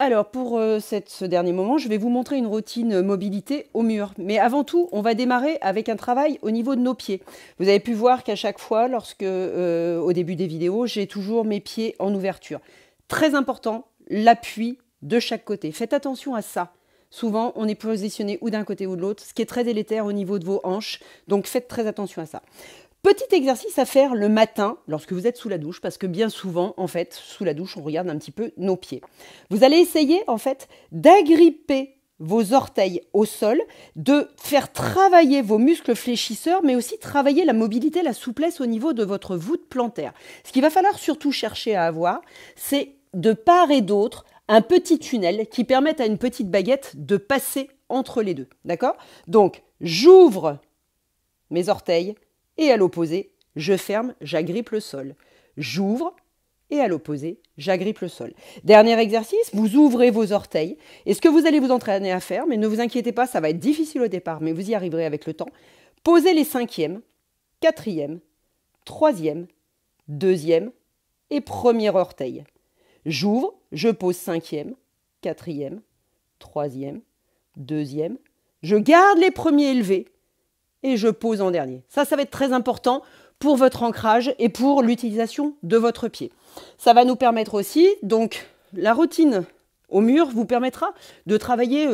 Alors, pour ce dernier moment, je vais vous montrer une routine mobilité au mur. Mais avant tout, on va démarrer avec un travail au niveau de nos pieds. Vous avez pu voir qu'à chaque fois, au début des vidéos, j'ai toujours mes pieds en ouverture. Très important, l'appui de chaque côté. Faites attention à ça. Souvent, on est positionné ou d'un côté ou de l'autre, ce qui est très délétère au niveau de vos hanches. Donc, faites très attention à ça. Petit exercice à faire le matin lorsque vous êtes sous la douche, parce que bien souvent, en fait, sous la douche, on regarde un petit peu nos pieds. Vous allez essayer, en fait, d'agripper vos orteils au sol, de faire travailler vos muscles fléchisseurs, mais aussi travailler la mobilité, la souplesse au niveau de votre voûte plantaire. Ce qu'il va falloir surtout chercher à avoir, c'est de part et d'autre un petit tunnel qui permette à une petite baguette de passer entre les deux. D'accord? Donc, j'ouvre mes orteils, et à l'opposé, je ferme, j'agrippe le sol. J'ouvre et à l'opposé, j'agrippe le sol. Dernier exercice, vous ouvrez vos orteils. Et ce que vous allez vous entraîner à faire, mais ne vous inquiétez pas, ça va être difficile au départ, mais vous y arriverez avec le temps. Posez les 5e, 4e, 3e, 2e et 1er orteil. J'ouvre, je pose 5e, 4e, 3e, 2e. Je garde les premiers élevés. Et je pose en dernier. Ça va être très important pour votre ancrage et pour l'utilisation de votre pied. Ça va nous permettre aussi, donc la routine au mur vous permettra de travailler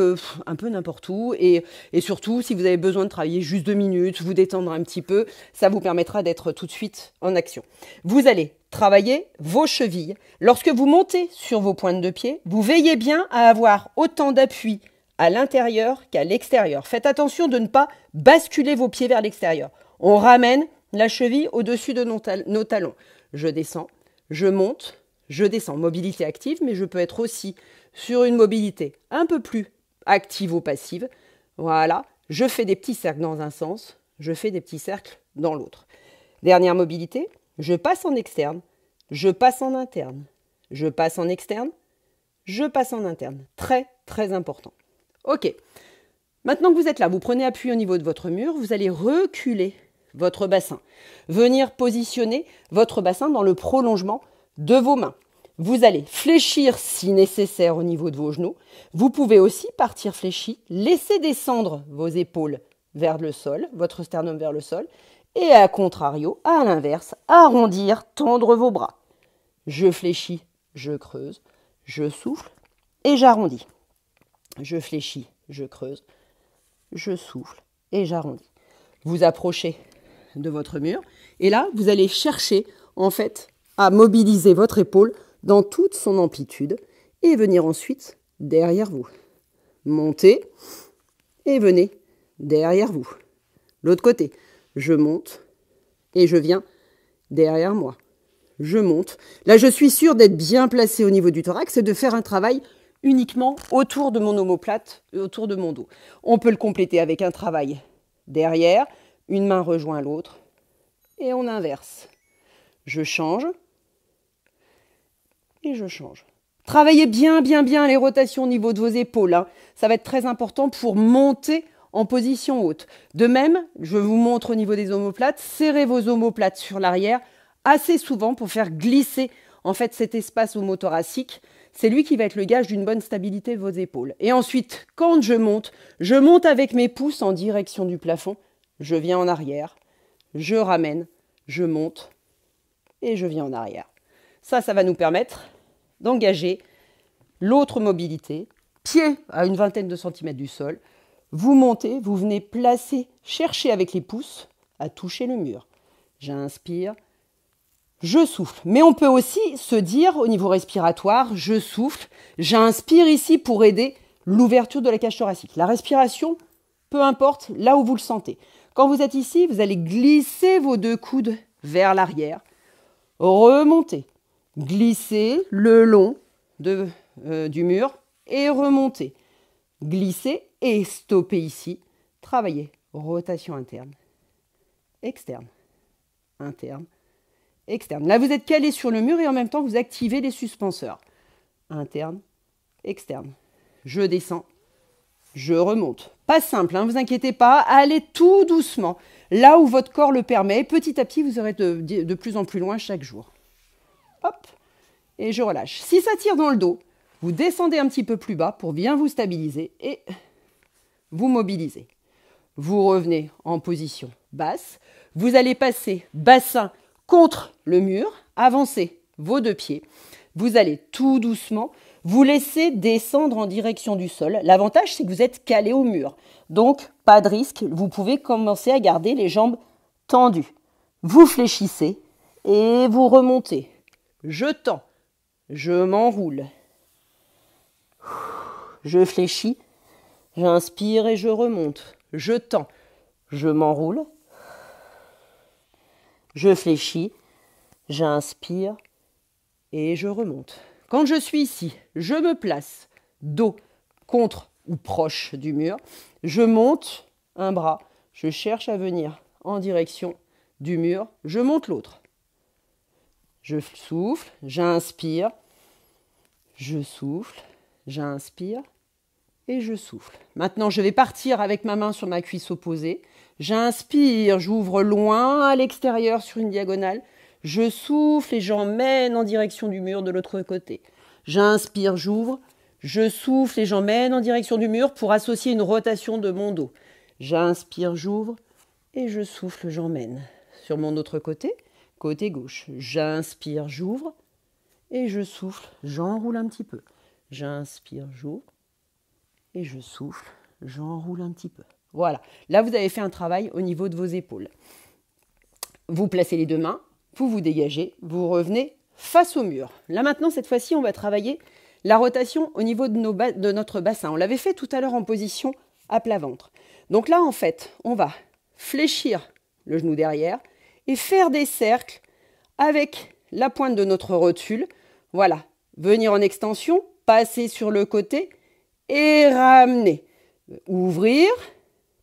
un peu n'importe où et surtout si vous avez besoin de travailler juste 2 minutes, vous détendre un petit peu, ça vous permettra d'être tout de suite en action. Vous allez travailler vos chevilles. Lorsque vous montez sur vos pointes de pied, vous veillez bien à avoir autant d'appui à l'intérieur qu'à l'extérieur. Faites attention de ne pas basculer vos pieds vers l'extérieur. On ramène la cheville au-dessus de nos talons. Je descends, je monte, je descends. Mobilité active, mais je peux être aussi sur une mobilité un peu plus active ou passive. Voilà, je fais des petits cercles dans un sens, je fais des petits cercles dans l'autre. Dernière mobilité, je passe en externe, je passe en interne, je passe en externe, je passe en interne. Très, très important. Ok, maintenant que vous êtes là, vous prenez appui au niveau de votre mur, vous allez reculer votre bassin. Venir positionner votre bassin dans le prolongement de vos mains. Vous allez fléchir si nécessaire au niveau de vos genoux. Vous pouvez aussi partir fléchi, laisser descendre vos épaules vers le sol, votre sternum vers le sol, et à contrario, à l'inverse, arrondir, tendre vos bras. Je fléchis, je creuse, je souffle et j'arrondis. Je fléchis, je creuse, je souffle et j'arrondis. Vous approchez de votre mur et là, vous allez chercher en fait à mobiliser votre épaule dans toute son amplitude et venir ensuite derrière vous. Montez et venez derrière vous. L'autre côté, je monte et je viens derrière moi. Je monte. Là, je suis sûre d'être bien placée au niveau du thorax et de faire un travail uniquement autour de mon omoplate et autour de mon dos. On peut le compléter avec un travail derrière, une main rejoint l'autre et on inverse. Je change et je change. Travaillez bien les rotations au niveau de vos épaules. Hein. Ça va être très important pour monter en position haute. De même, je vous montre au niveau des omoplates, serrez vos omoplates sur l'arrière assez souvent pour faire glisser en fait cet espace homothoracique. C'est lui qui va être le gage d'une bonne stabilité de vos épaules. Et ensuite, quand je monte avec mes pouces en direction du plafond. Je viens en arrière, je ramène, je monte et je viens en arrière. Ça va nous permettre d'engager l'autre mobilité. Pied à une vingtaine de centimètres du sol. Vous montez, vous venez placer, chercher avec les pouces à toucher le mur. J'inspire. Je souffle. Mais on peut aussi se dire au niveau respiratoire, je souffle, j'inspire ici pour aider l'ouverture de la cage thoracique. La respiration, peu importe là où vous le sentez. Quand vous êtes ici, vous allez glisser vos 2 coudes vers l'arrière, remonter, glisser le long du mur et remonter. Glisser et stopper ici. Travailler. Rotation interne, externe, interne, externe. Là, vous êtes calé sur le mur et en même temps, vous activez les suspenseurs. Interne, externe. Je descends, je remonte. Pas simple, ne vous inquiétez pas. Allez tout doucement. Là où votre corps le permet. Petit à petit, vous aurez de plus en plus loin chaque jour. Hop. Et je relâche. Si ça tire dans le dos, Vous descendez un petit peu plus bas pour bien vous stabiliser et vous mobilisez. Vous revenez en position basse. Vous allez passer bassin contre le mur, avancez vos 2 pieds. Vous allez tout doucement vous laisser descendre en direction du sol. L'avantage, c'est que vous êtes calé au mur. Donc, pas de risque. Vous pouvez commencer à garder les jambes tendues. Vous fléchissez et vous remontez. Je tends, je m'enroule. Je fléchis, j'inspire et je remonte. Je tends, je m'enroule. Je fléchis, j'inspire et je remonte. Quand je suis ici, je me place dos contre ou proche du mur. Je monte un bras, je cherche à venir en direction du mur. Je monte l'autre. Je souffle, j'inspire, je souffle, j'inspire et je souffle. Maintenant, je vais partir avec ma main sur ma cuisse opposée. J'inspire, j'ouvre loin à l'extérieur sur une diagonale. Je souffle et j'emmène en direction du mur de l'autre côté. J'inspire, j'ouvre. Je souffle et j'emmène en direction du mur pour associer une rotation de mon dos. J'inspire, j'ouvre et je souffle, j'emmène. Sur mon autre côté, côté gauche. J'inspire, j'ouvre et je souffle, j'enroule un petit peu. J'inspire, j'ouvre et je souffle, j'enroule un petit peu. Voilà, là vous avez fait un travail au niveau de vos épaules. Vous placez les 2 mains, vous vous dégagez, vous revenez face au mur. Là maintenant, cette fois-ci, on va travailler la rotation au niveau de notre bassin. On l'avait fait tout à l'heure en position à plat ventre. Donc là, en fait, on va fléchir le genou derrière et faire des cercles avec la pointe de notre rotule. Voilà, venir en extension, passer sur le côté et ramener. Ouvrir,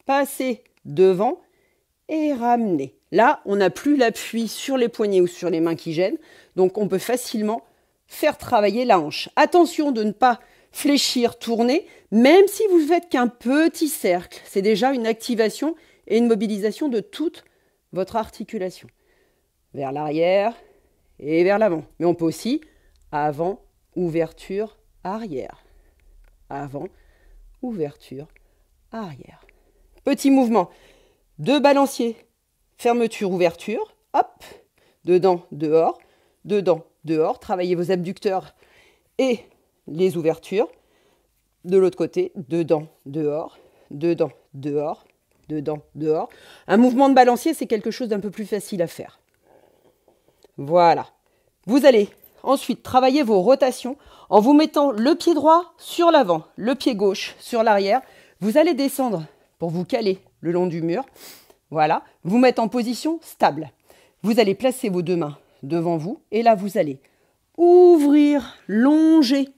passer devant et ramener. Là, on n'a plus l'appui sur les poignets ou sur les mains qui gênent, donc on peut facilement faire travailler la hanche. Attention de ne pas fléchir, tourner, même si vous faites qu'un petit cercle. C'est déjà une activation et une mobilisation de toute votre articulation. Vers l'arrière et vers l'avant. Mais on peut aussi avant, ouverture, arrière. Avant, ouverture, arrière. Petit mouvement de balancier, fermeture, ouverture, hop, dedans, dehors, dedans, dehors. Travaillez vos abducteurs et les ouvertures. De l'autre côté, dedans, dehors, dedans, dehors, dedans, dehors. Un mouvement de balancier, c'est quelque chose d'un peu plus facile à faire. Voilà. Vous allez ensuite travailler vos rotations en vous mettant le pied droit sur l'avant, le pied gauche sur l'arrière. Vous allez descendre pour vous caler le long du mur. Voilà. Vous mettre en position stable. Vous allez placer vos 2 mains devant vous et là, vous allez ouvrir, longer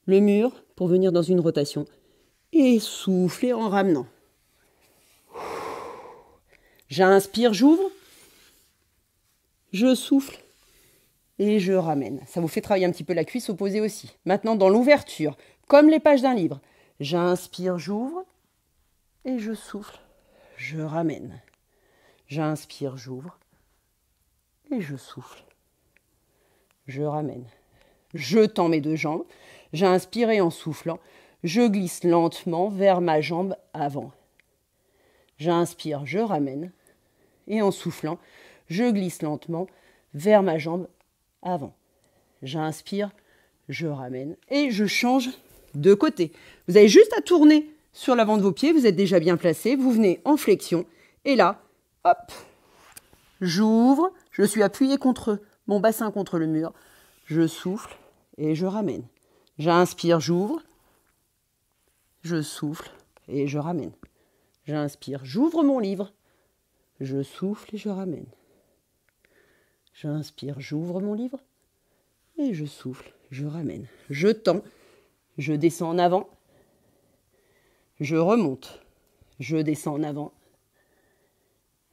le mur pour venir dans une rotation et souffler en ramenant. J'inspire, j'ouvre, je souffle et je ramène. Ça vous fait travailler un petit peu la cuisse opposée aussi. Maintenant, dans l'ouverture, comme les pages d'un livre, j'inspire, j'ouvre et je souffle, je ramène. J'inspire, j'ouvre et je souffle, je ramène. Je tends mes 2 jambes, j'inspire et en soufflant, je glisse lentement vers ma jambe avant. J'inspire, je ramène et en soufflant, je glisse lentement vers ma jambe avant. J'inspire, je ramène et je change de côté. Vous avez juste à tourner sur l'avant de vos pieds, vous êtes déjà bien placé, vous venez en flexion et là, hop, j'ouvre, je suis appuyé contre mon bassin contre le mur, je souffle et je ramène. J'inspire, j'ouvre, je souffle et je ramène. J'inspire, j'ouvre mon livre, je souffle et je ramène. J'inspire, j'ouvre mon livre et je souffle, je ramène. Je tends, je descends en avant, je remonte, je descends en avant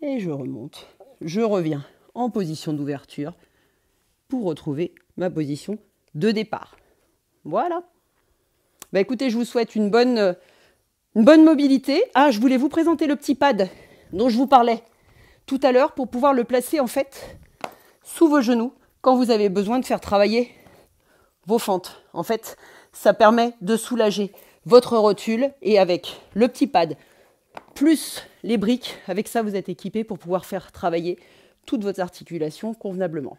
et je remonte. Je reviens en position d'ouverture pour retrouver ma position de départ. Voilà. Bah écoutez, je vous souhaite une bonne mobilité. Ah, je voulais vous présenter le petit pad dont je vous parlais tout à l'heure pour pouvoir le placer en fait sous vos genoux quand vous avez besoin de faire travailler vos fentes. En fait, ça permet de soulager votre rotule et avec le petit pad plus les briques, avec ça vous êtes équipé pour pouvoir faire travailler toutes vos articulations convenablement.